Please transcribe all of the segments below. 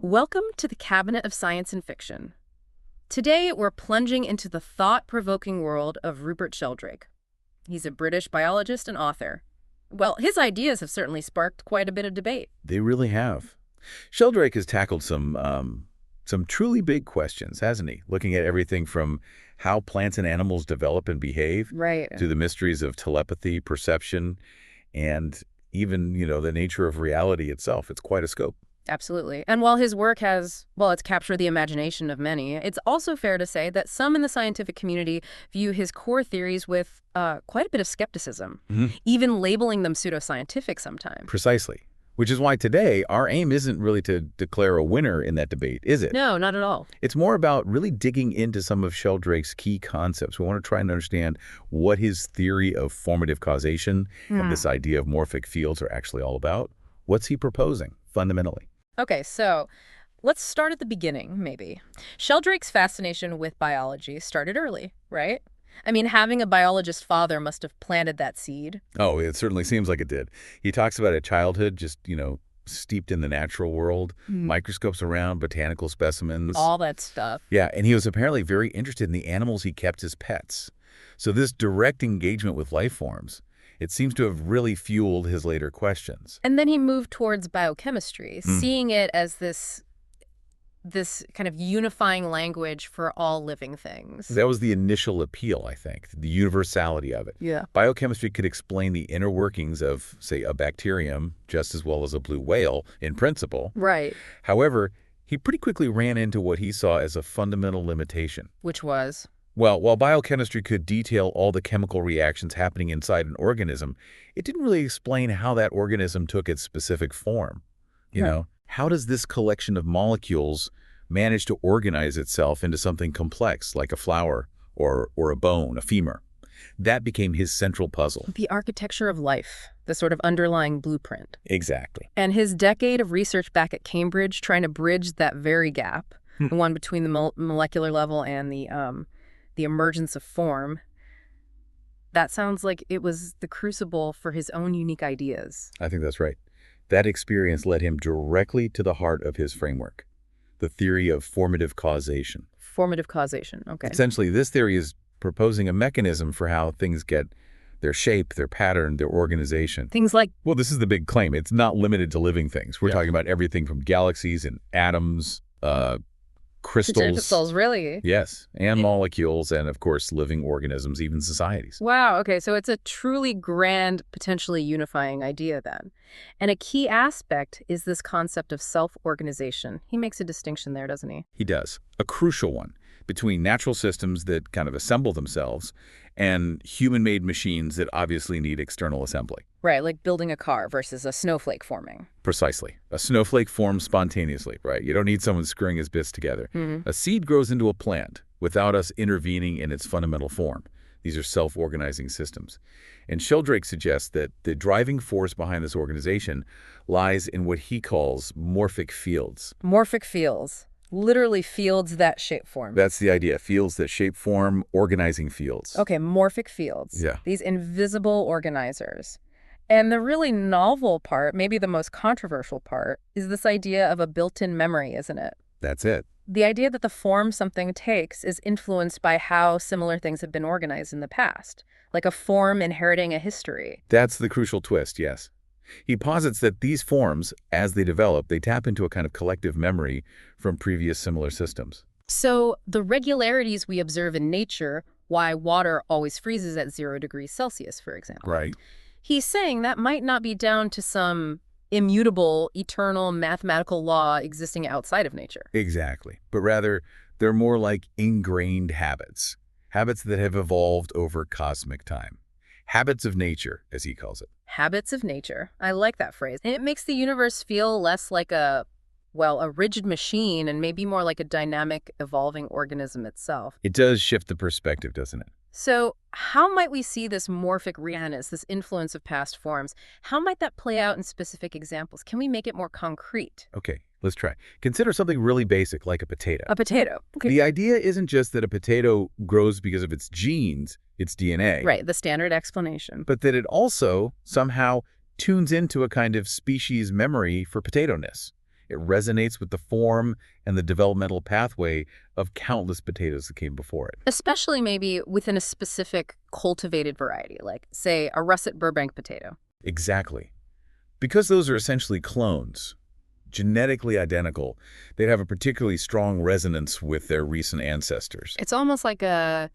Welcome to the Cabinet of Science and Fiction. Today, we're plunging into the thought-provoking world of Rupert Sheldrake. He's a British biologist and author. Well, his ideas have certainly sparked quite a bit of debate. They really have. Sheldrake has tackled some truly big questions, hasn't he? Looking at everything from how plants and animals develop and behave, Right. to the mysteries of telepathy, perception, and even, the nature of reality itself. It's quite a scope. Absolutely. And while his work has, it's captured the imagination of many, it's also fair to say that some in the scientific community view his core theories with quite a bit of skepticism, even labeling them pseudoscientific sometimes. Precisely. Which is why today, our aim isn't really to declare a winner in that debate, is it? No, not at all. It's more about really digging into some of Sheldrake's key concepts. We want to try and understand what his theory of formative causation and this idea of morphic fields are actually all about. What's he proposing, fundamentally? Okay, so let's start at the beginning, maybe. Sheldrake's fascination with biology started early, right? I mean, having a biologist father must have planted that seed. Oh, it certainly seems like it did. He talks about a childhood just, steeped in the natural world, microscopes around, botanical specimens. All that stuff. Yeah, and he was apparently very interested in the animals he kept as pets. So this direct engagement with life forms, it seems to have really fueled his later questions. And then he moved towards biochemistry, seeing it as this kind of unifying language for all living things. That was the initial appeal, I think, the universality of it. Yeah. Biochemistry could explain the inner workings of, say, a bacterium just as well as a blue whale, in principle. Right. However, he pretty quickly ran into what he saw as a fundamental limitation. Which was? Well, while biochemistry could detail all the chemical reactions happening inside an organism, it didn't really explain how that organism took its specific form. How does this collection of molecules manage to organize itself into something complex, like a flower or a bone, a femur? That became his central puzzle. The architecture of life, the sort of underlying blueprint. Exactly. And his decade of research back at Cambridge trying to bridge that very gap, the one between the molecular level and the emergence of form, that sounds like it was the crucible for his own unique ideas. I think that's right. That experience led him directly to the heart of his framework, the theory of formative causation. Formative causation, okay. Essentially, this theory is proposing a mechanism for how things get their shape, their pattern, their organization. Things like... Well, this is the big claim. It's not limited to living things. We're talking about everything from galaxies and atoms, crystals. Really? Yes, and molecules, and of course, living organisms, even societies. Wow, okay, so it's a truly grand, potentially unifying idea then. And a key aspect is this concept of self-organization. He makes a distinction there, doesn't he? He does. A crucial one between natural systems that kind of assemble themselves and human-made machines that obviously need external assembly. Right, like building a car versus a snowflake forming. Precisely. A snowflake forms spontaneously, right? You don't need someone screwing his bits together. A seed grows into a plant without us intervening in its fundamental form. These are self-organizing systems. And Sheldrake suggests that the driving force behind this organization lies in what he calls morphic fields. Morphic fields. Literally fields that shape form. That's the idea. Fields that shape form, organizing fields. Okay, morphic fields. Yeah. These invisible organizers. And the really novel part, maybe the most controversial part, is this idea of a built-in memory, isn't it? That's it. The idea that the form something takes is influenced by how similar things have been organized in the past, like a form inheriting a history. That's the crucial twist, yes. He posits that these forms, as they develop, they tap into a kind of collective memory from previous similar systems. So the regularities we observe in nature, why water always freezes at 0 degrees Celsius, for example. Right. He's saying that might not be down to some immutable, eternal mathematical law existing outside of nature. Exactly. But rather, they're more like ingrained habits. Habits that have evolved over cosmic time. Habits of nature, as he calls it. Habits of nature. I like that phrase. And it makes the universe feel less like a rigid machine and maybe more like a dynamic, evolving organism itself. It does shift the perspective, doesn't it? So how might we see this morphic reactions, this influence of past forms? How might that play out in specific examples? Can we make it more concrete? Okay, let's try. Consider something really basic, like a potato. A potato. Okay. The idea isn't just that a potato grows because of its genes, its DNA. Right, the standard explanation. But that it also somehow tunes into a kind of species memory for potato-ness. It resonates with the form and the developmental pathway of countless potatoes that came before it. Especially maybe within a specific cultivated variety, like, say, a russet Burbank potato. Exactly. Because those are essentially clones, genetically identical, they'd have a particularly strong resonance with their recent ancestors. It's almost like a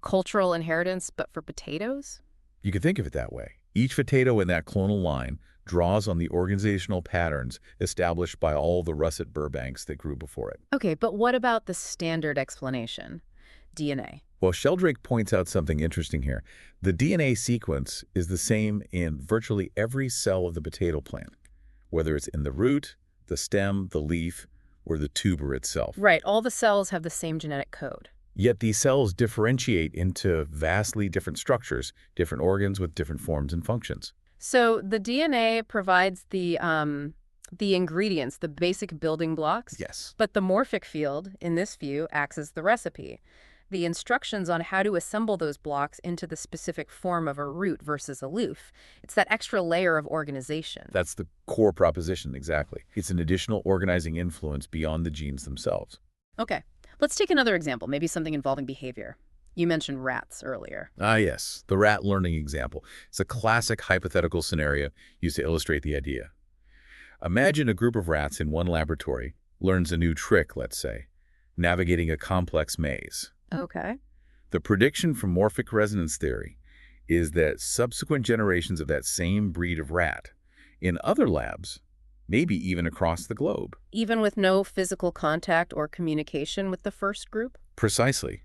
cultural inheritance, but for potatoes? You could think of it that way. Each potato in that clonal line draws on the organizational patterns established by all the russet Burbanks that grew before it. Okay, but what about the standard explanation? DNA. Well, Sheldrake points out something interesting here. The DNA sequence is the same in virtually every cell of the potato plant, whether it's in the root, the stem, the leaf, or the tuber itself. Right, all the cells have the same genetic code. Yet these cells differentiate into vastly different structures, different organs with different forms and functions. So the DNA provides the ingredients, the basic building blocks. Yes. But the morphic field, in this view, acts as the recipe. The instructions on how to assemble those blocks into the specific form of a root versus a leaf. It's that extra layer of organization. That's the core proposition, exactly. It's an additional organizing influence beyond the genes themselves. Okay, let's take another example, maybe something involving behavior. You mentioned rats earlier. Ah, yes, the rat learning example. It's a classic hypothetical scenario used to illustrate the idea. Imagine a group of rats in one laboratory learns a new trick, let's say, navigating a complex maze. Okay. The prediction from morphic resonance theory is that subsequent generations of that same breed of rat in other labs, maybe even across the globe. Even with no physical contact or communication with the first group? Precisely.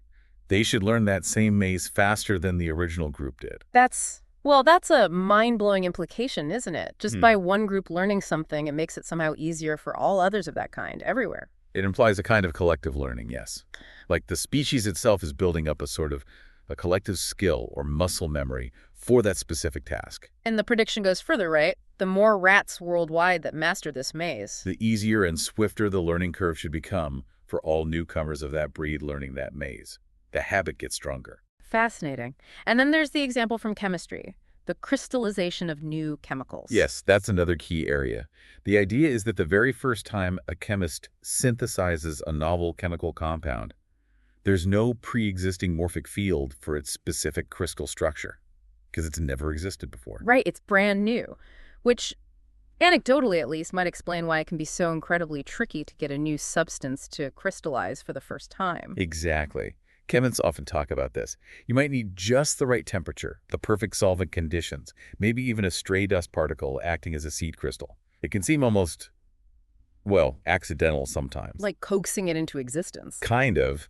They should learn that same maze faster than the original group did. That's a mind-blowing implication, isn't it? Just by one group learning something, it makes it somehow easier for all others of that kind, everywhere. It implies a kind of collective learning, yes. Like the species itself is building up a sort of a collective skill or muscle memory for that specific task. And the prediction goes further, right? The more rats worldwide that master this maze, The easier and swifter the learning curve should become for all newcomers of that breed learning that maze. The habit gets stronger. fascinating. And then there's the example from chemistry, the crystallization of new chemicals. Yes, that's another key area. The idea is that the very first time a chemist synthesizes a novel chemical compound, there's no pre-existing morphic field for its specific crystal structure, because it's never existed before. Right, it's brand new, which, anecdotally at least, might explain why it can be so incredibly tricky to get a new substance to crystallize for the first time. Exactly. Chemists often talk about this. You might need just the right temperature, the perfect solvent conditions, maybe even a stray dust particle acting as a seed crystal. It can seem almost, well, accidental sometimes. Like coaxing it into existence. Kind of.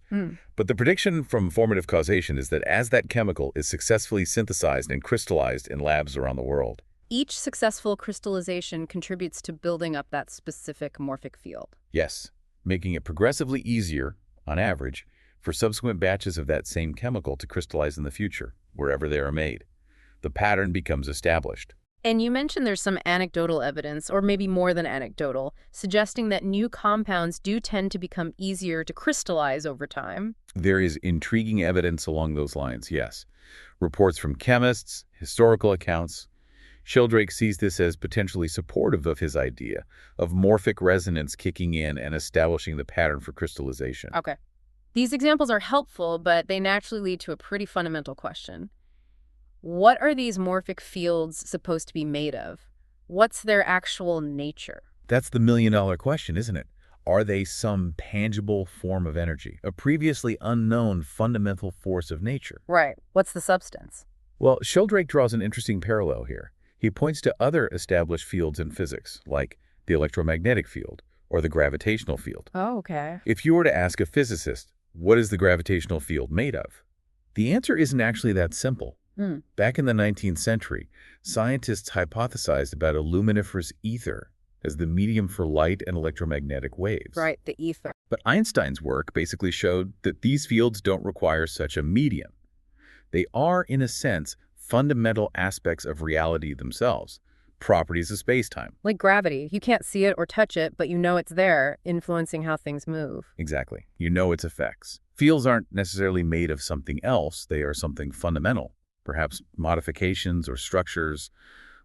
But the prediction from formative causation is that as that chemical is successfully synthesized and crystallized in labs around the world, Each successful crystallization contributes to building up that specific morphic field. yes, making it progressively easier, on average, for subsequent batches of that same chemical to crystallize in the future, wherever they are made. The pattern becomes established. And you mentioned there's some anecdotal evidence, or maybe more than anecdotal, suggesting that new compounds do tend to become easier to crystallize over time. There is intriguing evidence along those lines, yes. Reports from chemists, historical accounts. Sheldrake sees this as potentially supportive of his idea of morphic resonance kicking in and establishing the pattern for crystallization. Okay. These examples are helpful, but they naturally lead to a pretty fundamental question. What are these morphic fields supposed to be made of? What's their actual nature? That's the million-dollar question, isn't it? Are they some tangible form of energy, a previously unknown fundamental force of nature? Right. What's the substance? Well, Sheldrake draws an interesting parallel here. He points to other established fields in physics, like the electromagnetic field or the gravitational field. Oh, okay. If you were to ask a physicist, what is the gravitational field made of? The answer isn't actually that simple. Back in the 19th century, scientists hypothesized about a luminiferous ether as the medium for light and electromagnetic waves. Right, the ether. But Einstein's work basically showed that these fields don't require such a medium. They are, in a sense, fundamental aspects of reality themselves, properties of space-time. Like gravity. You can't see it or touch it, but you know it's there, influencing how things move. Exactly. You know its effects. Fields aren't necessarily made of something else. They are something fundamental, perhaps modifications or structures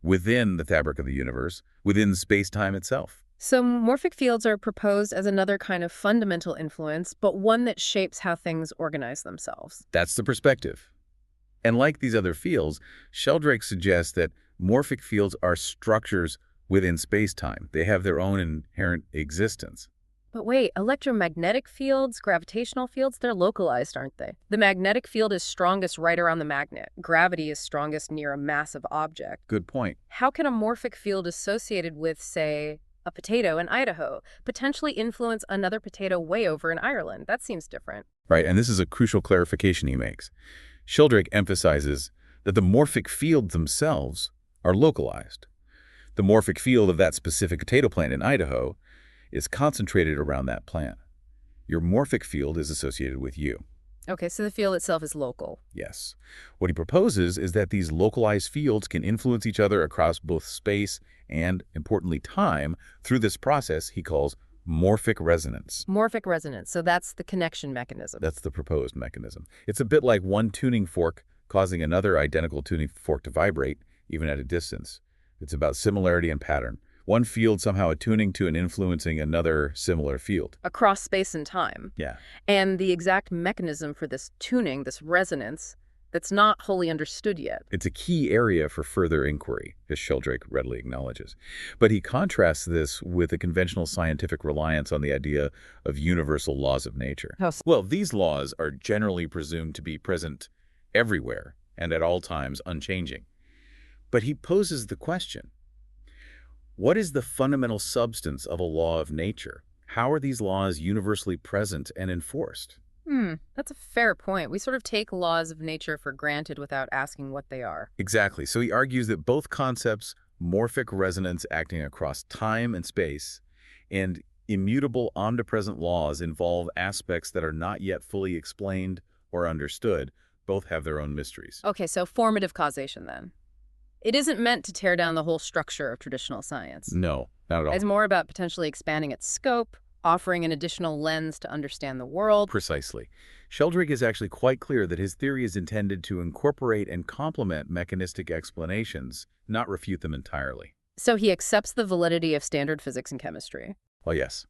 within the fabric of the universe, within space-time itself. So morphic fields are proposed as another kind of fundamental influence, but one that shapes how things organize themselves. That's the perspective. And like these other fields, Sheldrake suggests that morphic fields are structures within space-time. They have their own inherent existence. But wait, electromagnetic fields, gravitational fields, they're localized, aren't they? The magnetic field is strongest right around the magnet. Gravity is strongest near a massive object. Good point. How can a morphic field associated with, say, a potato in Idaho potentially influence another potato way over in Ireland? That seems different. Right, and this is a crucial clarification he makes. Sheldrake emphasizes that the morphic fields themselves are localized. The morphic field of that specific potato plant in Idaho is concentrated around that plant. Your morphic field is associated with you. Okay, so the field itself is local. Yes. What he proposes is that these localized fields can influence each other across both space and, importantly, time through this process he calls morphic resonance. Morphic resonance, so that's the connection mechanism. That's the proposed mechanism. It's a bit like one tuning fork causing another identical tuning fork to vibrate, even at a distance. It's about similarity and pattern. One field somehow attuning to and influencing another similar field. Across space and time. Yeah. And the exact mechanism for this tuning, this resonance, that's not wholly understood yet. It's a key area for further inquiry, as Sheldrake readily acknowledges. But he contrasts this with a conventional scientific reliance on the idea of universal laws of nature. How so? Well, these laws are generally presumed to be present everywhere and at all times unchanging. But he poses the question, what is the fundamental substance of a law of nature? How are these laws universally present and enforced? That's a fair point. We sort of take laws of nature for granted without asking what they are. Exactly. So he argues that both concepts, morphic resonance acting across time and space, and immutable omnipresent laws involve aspects that are not yet fully explained or understood. Both have their own mysteries. Okay, so formative causation then. It isn't meant to tear down the whole structure of traditional science. No, not at all. It's more about potentially expanding its scope, offering an additional lens to understand the world. Precisely. Sheldrake is actually quite clear that his theory is intended to incorporate and complement mechanistic explanations, not refute them entirely. So he accepts the validity of standard physics and chemistry. Well, yes.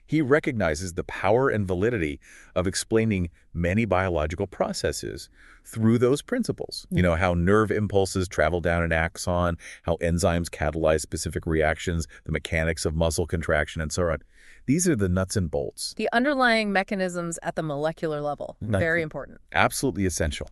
He recognizes the power and validity of explaining many biological processes through those principles. You know, how nerve impulses travel down an axon, how enzymes catalyze specific reactions, the mechanics of muscle contraction, and so on. These are the nuts and bolts. The underlying mechanisms at the molecular level. Very important. Absolutely essential.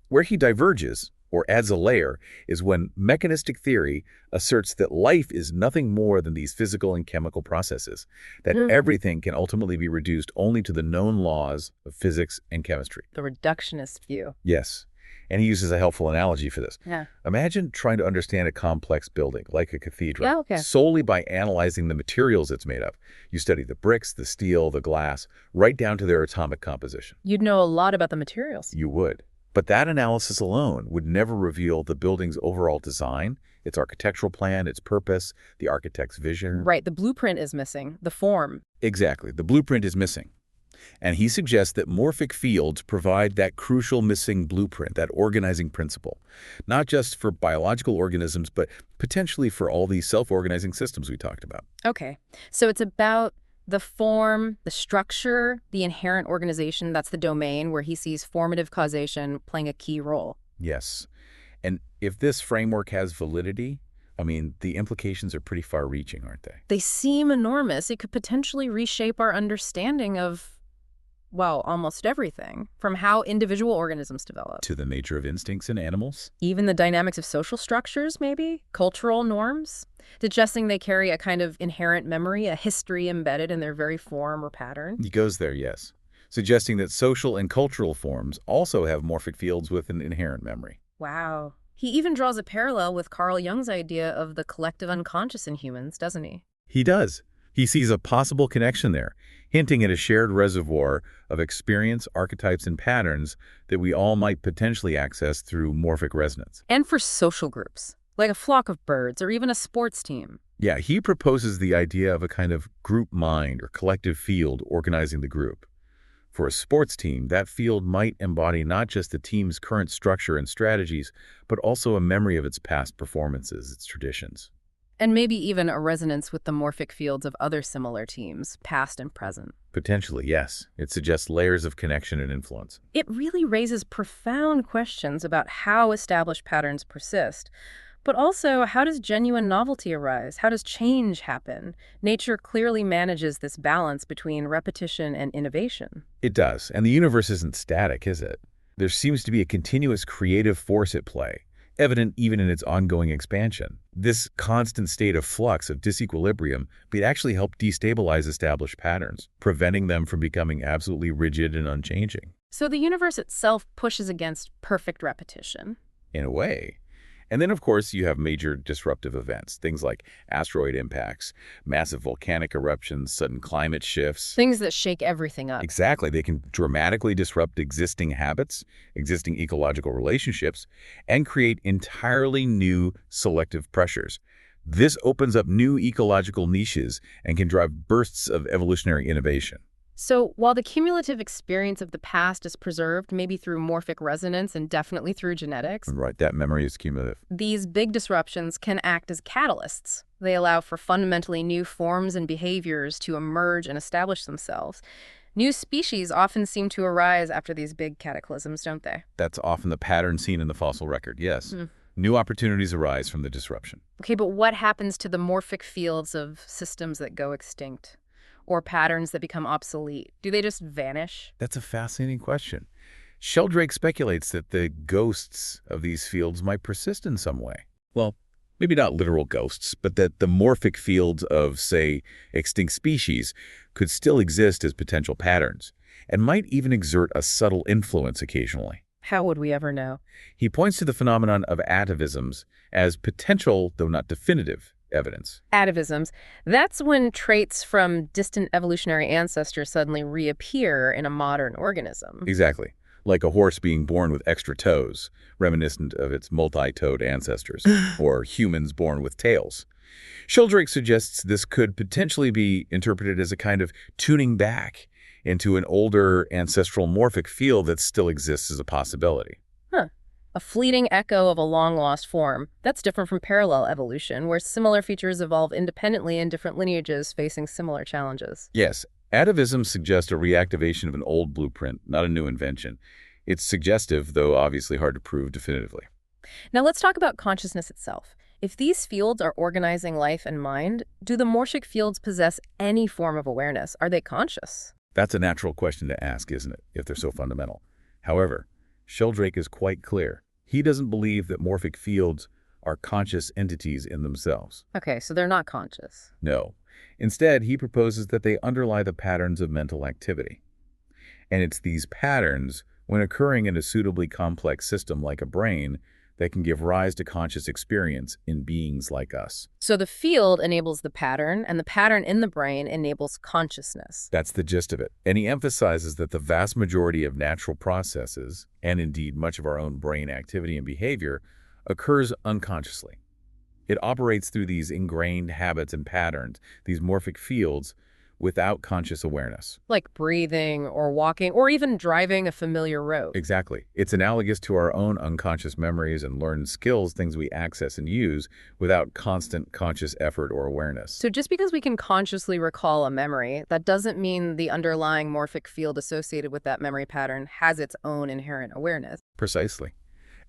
Where he diverges, or adds a layer, is when mechanistic theory asserts that life is nothing more than these physical and chemical processes, that everything can ultimately be reduced only to the known laws of physics and chemistry. The reductionist view. Yes. And he uses a helpful analogy for this. Yeah. Imagine trying to understand a complex building, like a cathedral, Yeah, okay. solely by analyzing the materials it's made of. You study the bricks, the steel, the glass, right down to their atomic composition. You'd know a lot about the materials. You would. But that analysis alone would never reveal the building's overall design, its architectural plan, its purpose, the architect's vision. Right, the blueprint is missing, the form. Exactly. The blueprint is missing. And he suggests that morphic fields provide that crucial missing blueprint, that organizing principle, not just for biological organisms, but potentially for all these self-organizing systems we talked about. Okay, so it's about the form, the structure, the inherent organization, that's the domain where he sees formative causation playing a key role. Yes. And if this framework has validity, I mean, the implications are pretty far-reaching, aren't they? They seem enormous. It could potentially reshape our understanding of, well, almost everything, from how individual organisms develop. To the nature of instincts in animals? Even the dynamics of social structures, maybe? Cultural norms? Suggesting they carry a kind of inherent memory, a history embedded in their very form or pattern? He goes there, yes. Suggesting that social and cultural forms also have morphic fields with an inherent memory. Wow. He even draws a parallel with Carl Jung's idea of the collective unconscious in humans, doesn't he? He does. He sees a possible connection there, hinting at a shared reservoir of experience, archetypes, and patterns that we all might potentially access through morphic resonance. And for social groups, like a flock of birds or even a sports team. Yeah, he proposes the idea of a kind of group mind or collective field organizing the group. For a sports team, that field might embody not just the team's current structure and strategies, but also a memory of its past performances, its traditions. And maybe even a resonance with the morphic fields of other similar teams, past and present. Potentially, yes. It suggests layers of connection and influence. It really raises profound questions about how established patterns persist. But also, how does genuine novelty arise? How does change happen? Nature clearly manages this balance between repetition and innovation. It does, and the universe isn't static, is it? There seems to be a continuous creative force at play, evident even in its ongoing expansion. This constant state of flux, of disequilibrium, might actually help destabilize established patterns, preventing them from becoming absolutely rigid and unchanging. So the universe itself pushes against perfect repetition. In a way. And then, of course, you have major disruptive events, things like asteroid impacts, massive volcanic eruptions, sudden climate shifts. Things that shake everything up. Exactly. They can dramatically disrupt existing habits, existing ecological relationships, and create entirely new selective pressures. This opens up new ecological niches and can drive bursts of evolutionary innovation. So while the cumulative experience of the past is preserved, maybe through morphic resonance and definitely through genetics, Right, that memory is cumulative. these big disruptions can act as catalysts. They allow for fundamentally new forms and behaviors to emerge and establish themselves. New species often seem to arise after these big cataclysms, don't they? That's often the pattern seen in the fossil record, yes. New opportunities arise from the disruption. Okay, but what happens to the morphic fields of systems that go extinct? Or patterns that become obsolete? Do they just vanish? That's a fascinating question. Sheldrake speculates that the ghosts of these fields might persist in some way. Well, maybe not literal ghosts, but that the morphic fields of, say, extinct species could still exist as potential patterns, and might even exert a subtle influence occasionally. How would we ever know? He points to the phenomenon of atavisms as potential, though not definitive, evidence. Atavisms. That's when traits from distant evolutionary ancestors suddenly reappear in a modern organism. Exactly. Like a horse being born with extra toes, reminiscent of its multi-toed ancestors, or humans born with tails. Sheldrake suggests this could potentially be interpreted as a kind of tuning back into an older ancestral morphic field that still exists as a possibility. Huh. A fleeting echo of a long-lost form. That's different from parallel evolution, where similar features evolve independently in different lineages facing similar challenges. Yes, atavisms suggest a reactivation of an old blueprint, not a new invention. It's suggestive, though obviously hard to prove definitively. Now let's talk about consciousness itself. If these fields are organizing life and mind, do the morphic fields possess any form of awareness? Are they conscious? That's a natural question to ask, isn't it, if they're so fundamental? However, Sheldrake is quite clear. He doesn't believe that morphic fields are conscious entities in themselves. Okay, so they're not conscious. No. Instead, he proposes that they underlie the patterns of mental activity. And it's these patterns, when occurring in a suitably complex system like a brain, that can give rise to conscious experience in beings like us. So the field enables the pattern, and the pattern in the brain enables consciousness. That's the gist of it. And he emphasizes that the vast majority of natural processes, and indeed much of our own brain activity and behavior, occurs unconsciously. It operates through these ingrained habits and patterns, these morphic fields, without conscious awareness. Like breathing or walking or even driving a familiar road. Exactly. It's analogous to our own unconscious memories and learned skills, things we access and use without constant conscious effort or awareness. So just because we can consciously recall a memory, that doesn't mean the underlying morphic field associated with that memory pattern has its own inherent awareness. Precisely.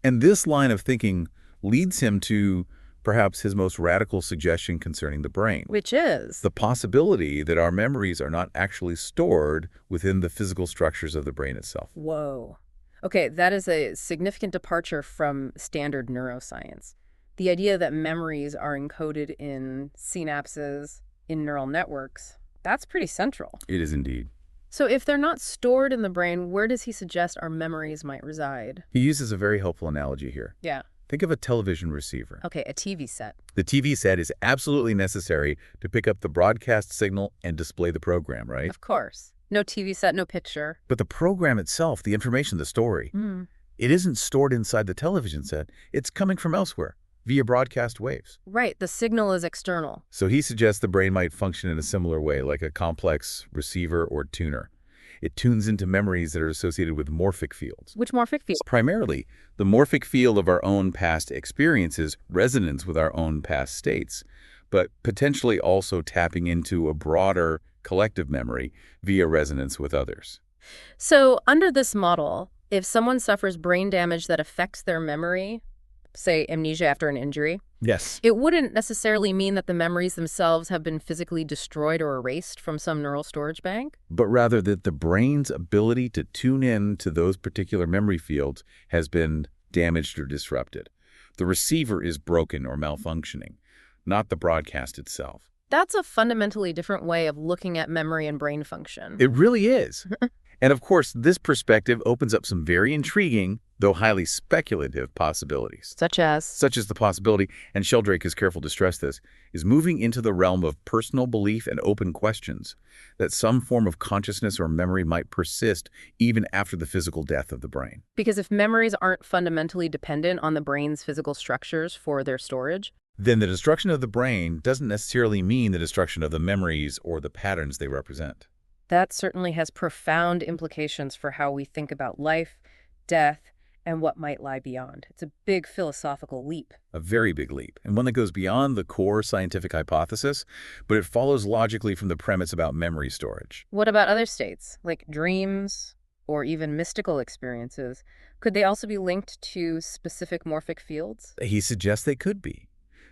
And this line of thinking leads him to perhaps his most radical suggestion concerning the brain. Which is? The possibility that our memories are not actually stored within the physical structures of the brain itself. Whoa. Okay, that is a significant departure from standard neuroscience. The idea that memories are encoded in synapses, in neural networks, that's pretty central. It is indeed. So if they're not stored in the brain, where does he suggest our memories might reside? He uses a very helpful analogy here. Yeah. Think of a television receiver. Okay, a TV set. The TV set is absolutely necessary to pick up the broadcast signal and display the program, right? Of course. No TV set, no picture. But the program itself, the information, the story, it isn't stored inside the television set. It's coming from elsewhere via broadcast waves. Right, the signal is external. So he suggests the brain might function in a similar way, like a complex receiver or tuner. It tunes into memories that are associated with morphic fields. Which morphic field? Primarily, the morphic field of our own past experiences resonance with our own past states, but potentially also tapping into a broader collective memory via resonance with others. So, under this model, if someone suffers brain damage that affects their memory, say amnesia after an injury, Yes. it wouldn't necessarily mean that the memories themselves have been physically destroyed or erased from some neural storage bank. But rather that the brain's ability to tune in to those particular memory fields has been damaged or disrupted. The receiver is broken or malfunctioning, not the broadcast itself. That's a fundamentally different way of looking at memory and brain function. It really is. And of course, this perspective opens up some very intriguing, though highly speculative possibilities. Such as? Such as the possibility, and Sheldrake is careful to stress this, is moving into the realm of personal belief and open questions, that some form of consciousness or memory might persist even after the physical death of the brain. Because if memories aren't fundamentally dependent on the brain's physical structures for their storage, Then the destruction of the brain doesn't necessarily mean the destruction of the memories or the patterns they represent. that certainly has profound implications for how we think about life, death, and what might lie beyond. It's a big philosophical leap. A very big leap, and one that goes beyond the core scientific hypothesis, but it follows logically from the premise about memory storage. What about other states, like dreams or even mystical experiences? Could they also be linked to specific morphic fields? He suggests they could be.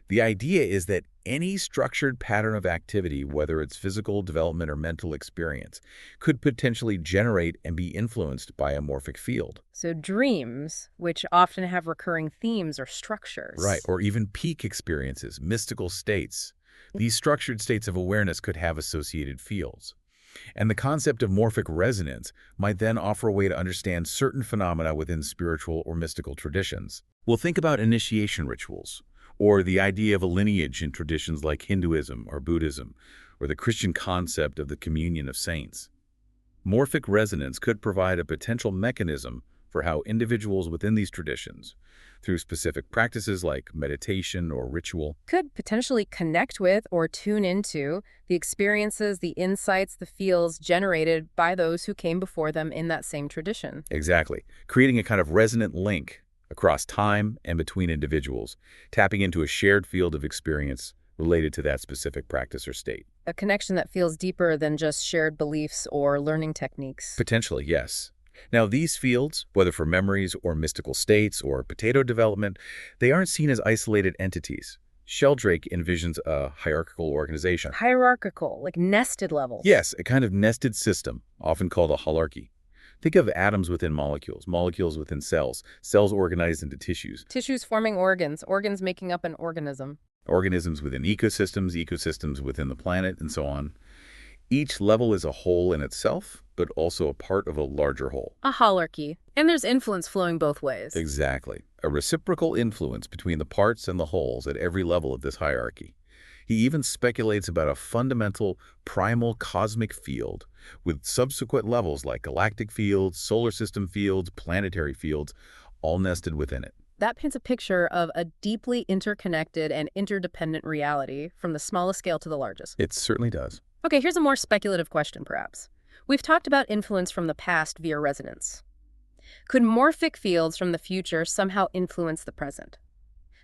The idea is that any structured pattern of activity, whether it's physical development or mental experience, could potentially generate and be influenced by a morphic field. So dreams, which often have recurring themes or structures. Right, or even peak experiences, mystical states. These structured states of awareness could have associated fields. And the concept of morphic resonance might then offer a way to understand certain phenomena within spiritual or mystical traditions. We'll think about initiation rituals, or the idea of a lineage in traditions like Hinduism or Buddhism, or the Christian concept of the communion of saints. Morphic resonance could provide a potential mechanism for how individuals within these traditions, through specific practices like meditation or ritual, Could potentially connect with or tune into the experiences, the insights, the feels generated by those who came before them in that same tradition. exactly, creating a kind of resonant link across time and between individuals, tapping into a shared field of experience related to that specific practice or state. A connection that feels deeper than just shared beliefs or learning techniques. Potentially, yes. Now, these fields, whether for memories or mystical states or potato development, they aren't seen as isolated entities. Sheldrake envisions a hierarchical organization. Hierarchical, like nested levels. Yes, a kind of nested system, often called a holarchy. Think of atoms within molecules, molecules within cells, cells organized into tissues, Tissues forming organs, organs making up an organism. organisms within ecosystems, ecosystems within the planet, and so on. Each level is a whole in itself, but also a part of a larger whole. A holarchy. And there's influence flowing both ways. Exactly. A reciprocal influence between the parts and the wholes at every level of this hierarchy. He even speculates about a fundamental, primal cosmic field with subsequent levels like galactic fields, solar system fields, planetary fields, all nested within it. That paints a picture of a deeply interconnected and interdependent reality from the smallest scale to the largest. It certainly does. Okay, here's a more speculative question, perhaps. We've talked about influence from the past via resonance. Could morphic fields from the future somehow influence the present?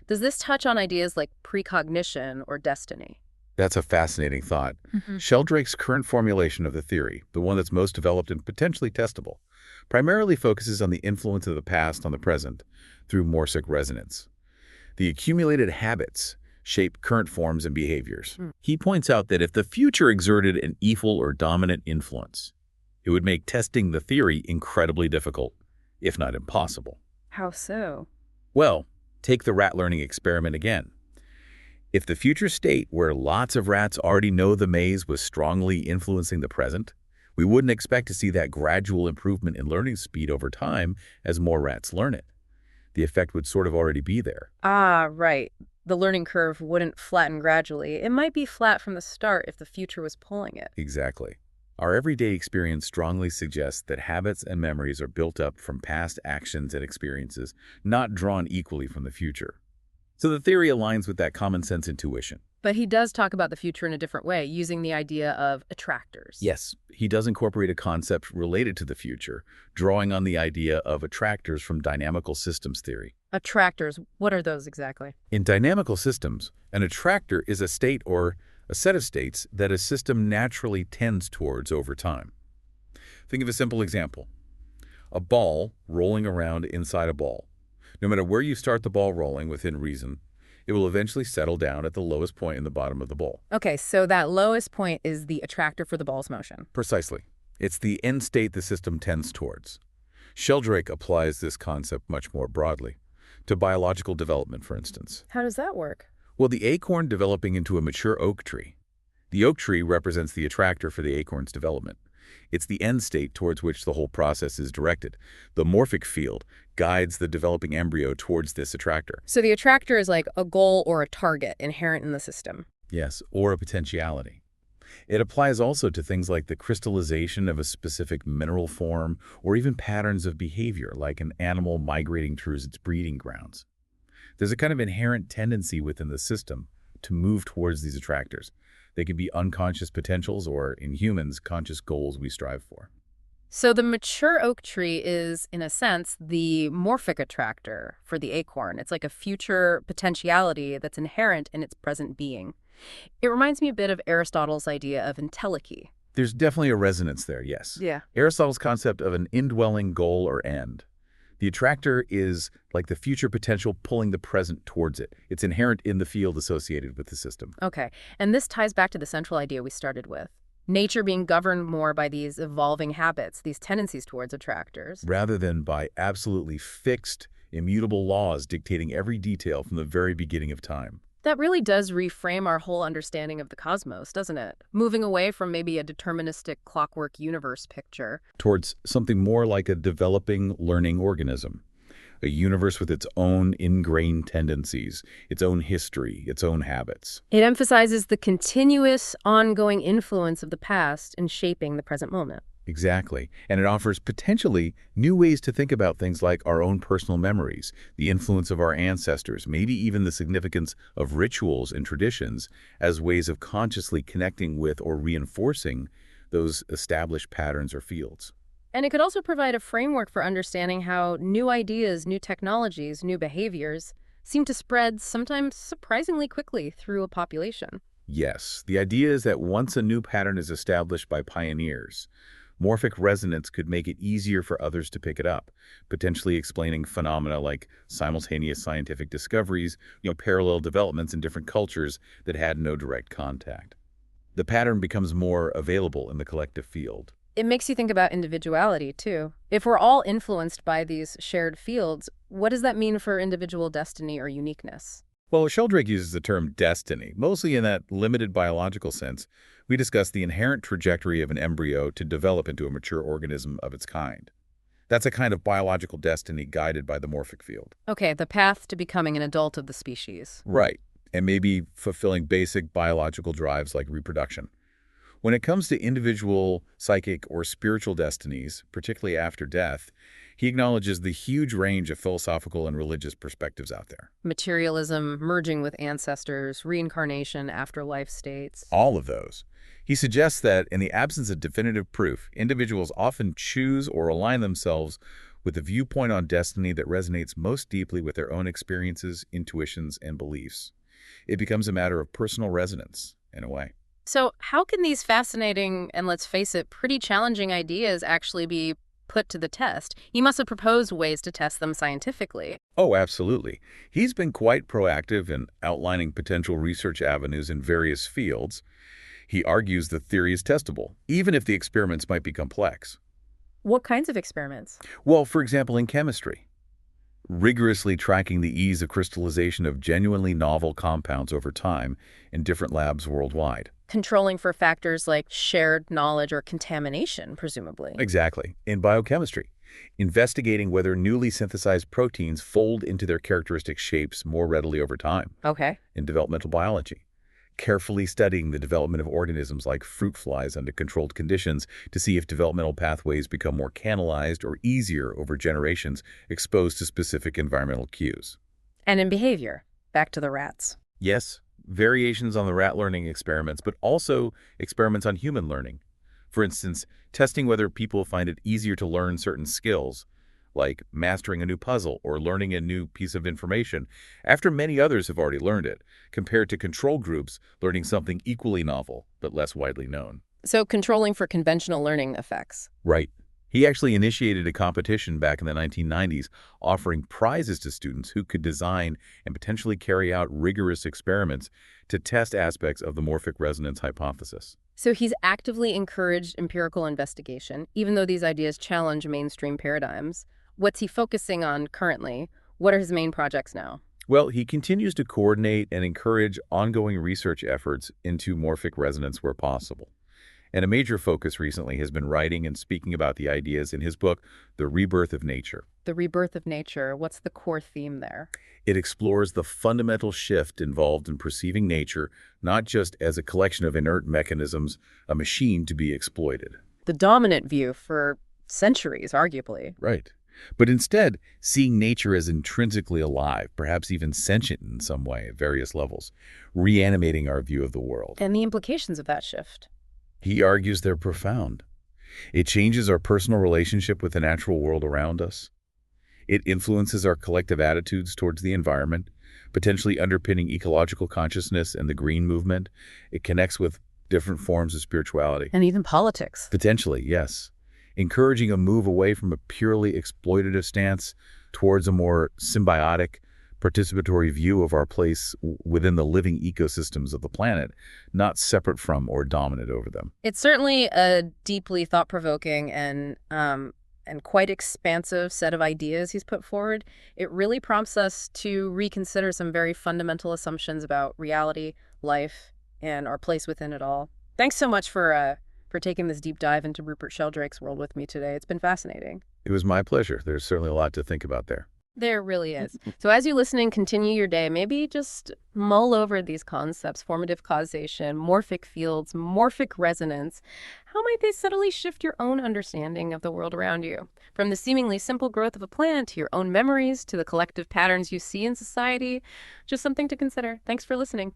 Does this touch on ideas like precognition or destiny? That's a fascinating thought. Sheldrake's current formulation of the theory, the one that's most developed and potentially testable, primarily focuses on the influence of the past on the present through morphic resonance. The accumulated habits shape current forms and behaviors. He points out that if the future exerted an equal or dominant influence, it would make testing the theory incredibly difficult, if not impossible. How so? Well, take the rat learning experiment again. If the future state where lots of rats already know the maze was strongly influencing the present, we wouldn't expect to see that gradual improvement in learning speed over time as more rats learn it. The effect would sort of already be there. Ah, right. The learning curve wouldn't flatten gradually. It might be flat from the start if the future was pulling it. Exactly. Our everyday experience strongly suggests that habits and memories are built up from past actions and experiences, not drawn equally from the future. So the theory aligns with that common sense intuition. But he does talk about the future in a different way, using the idea of attractors. Yes, he does incorporate a concept related to the future, drawing on the idea of attractors from dynamical systems theory. Attractors, what are those exactly? In dynamical systems, an attractor is a state or a set of states that a system naturally tends towards over time. Think of a simple example. A ball rolling around inside a ball. No matter where you start the ball rolling within reason, it will eventually settle down at the lowest point in the bottom of the bowl. Okay, so that lowest point is the attractor for the ball's motion. Precisely. It's the end state the system tends towards. Sheldrake applies this concept much more broadly, to biological development, for instance. How does that work? Well, the acorn developing into a mature oak tree. The oak tree represents the attractor for the acorn's development. It's the end state towards which the whole process is directed. The morphic field guides the developing embryo towards this attractor. So the attractor is like a goal or a target inherent in the system. Yes, or a potentiality. It applies also to things like the crystallization of a specific mineral form or even patterns of behavior like an animal migrating through its breeding grounds. There's a kind of inherent tendency within the system to move towards these attractors. They can be unconscious potentials or, in humans, conscious goals we strive for. So the mature oak tree is, in a sense, the morphic attractor for the acorn. It's like a future potentiality that's inherent in its present being. It reminds me a bit of Aristotle's idea of entelechy. There's definitely a resonance there, yes. Yeah. Aristotle's concept of an indwelling goal or end. The attractor is like the future potential pulling the present towards it. It's inherent in the field associated with the system. Okay, and this ties back to the central idea we started with. Nature being governed more by these evolving habits, these tendencies towards attractors. Rather than by absolutely fixed, immutable laws dictating every detail from the very beginning of time. That really does reframe our whole understanding of the cosmos, doesn't it? Moving away from maybe a deterministic clockwork universe picture. Towards something more like a developing, learning organism. A universe with its own ingrained tendencies, its own history, its own habits. It emphasizes the continuous, ongoing influence of the past in shaping the present moment. Exactly. And it offers potentially new ways to think about things like our own personal memories, the influence of our ancestors, maybe even the significance of rituals and traditions as ways of consciously connecting with or reinforcing those established patterns or fields. And it could also provide a framework for understanding how new ideas, new technologies, new behaviors seem to spread sometimes surprisingly quickly through a population. Yes, the idea is that once a new pattern is established by pioneers, morphic resonance could make it easier for others to pick it up, potentially explaining phenomena like simultaneous scientific discoveries, parallel developments in different cultures that had no direct contact. The pattern becomes more available in the collective field. It makes you think about individuality, too. If we're all influenced by these shared fields, what does that mean for individual destiny or uniqueness? Well, Sheldrake uses the term destiny, mostly in that limited biological sense. We discuss the inherent trajectory of an embryo to develop into a mature organism of its kind. That's a kind of biological destiny guided by the morphic field. Okay, the path to becoming an adult of the species. Right, and maybe fulfilling basic biological drives like reproduction. When it comes to individual psychic or spiritual destinies, particularly after death, he acknowledges the huge range of philosophical and religious perspectives out there. Materialism, merging with ancestors, reincarnation, afterlife states. All of those. He suggests that in the absence of definitive proof, individuals often choose or align themselves with the viewpoint on destiny that resonates most deeply with their own experiences, intuitions, and beliefs. It becomes a matter of personal resonance, in a way. So how can these fascinating and, let's face it, pretty challenging ideas actually be put to the test? He must have proposed ways to test them scientifically. Oh, absolutely. He's been quite proactive in outlining potential research avenues in various fields. He argues the theory is testable, even if the experiments might be complex. What kinds of experiments? Well, for example, in chemistry, rigorously tracking the ease of crystallization of genuinely novel compounds over time in different labs worldwide. Controlling for factors like shared knowledge or contamination, presumably. Exactly. In biochemistry, investigating whether newly synthesized proteins fold into their characteristic shapes more readily over time. Okay. In developmental biology, carefully studying the development of organisms like fruit flies under controlled conditions to see if developmental pathways become more canalized or easier over generations exposed to specific environmental cues. And in behavior, back to the rats. Yes, variations on the rat learning experiments, but also experiments on human learning. For instance, testing whether people find it easier to learn certain skills, like mastering a new puzzle or learning a new piece of information, after many others have already learned it, compared to control groups learning something equally novel but less widely known. So controlling for conventional learning effects. Right. He actually initiated a competition back in the 1990s, offering prizes to students who could design and potentially carry out rigorous experiments to test aspects of the morphic resonance hypothesis. So he's actively encouraged empirical investigation, even though these ideas challenge mainstream paradigms. What's he focusing on currently? What are his main projects now? Well, he continues to coordinate and encourage ongoing research efforts into morphic resonance where possible. And a major focus recently has been writing and speaking about the ideas in his book, The Rebirth of Nature. The rebirth of nature. What's the core theme there? It explores the fundamental shift involved in perceiving nature not just as a collection of inert mechanisms, a machine to be exploited. The dominant view for centuries, arguably. Right. But instead, seeing nature as intrinsically alive, perhaps even sentient in some way at various levels, reanimating our view of the world. And the implications of that shift. He argues they're profound. It changes our personal relationship with the natural world around us. It influences our collective attitudes towards the environment, potentially underpinning ecological consciousness and the green movement. It connects with different forms of spirituality. And even politics. Potentially, yes. Encouraging a move away from a purely exploitative stance towards a more symbiotic, participatory view of our place within the living ecosystems of the planet, not separate from or dominant over them. It's certainly a deeply thought-provoking and quite expansive set of ideas he's put forward. It really prompts us to reconsider some very fundamental assumptions about reality, life, and our place within it all. Thanks so much for taking this deep dive into Rupert Sheldrake's world with me today. It's been fascinating. It was my pleasure. There's certainly a lot to think about there. There really is. So as you listen and continue your day, maybe just mull over these concepts: formative causation, morphic fields, morphic resonance. How might they subtly shift your own understanding of the world around you? From the seemingly simple growth of a plant to your own memories to the collective patterns you see in society. Just something to consider. Thanks for listening.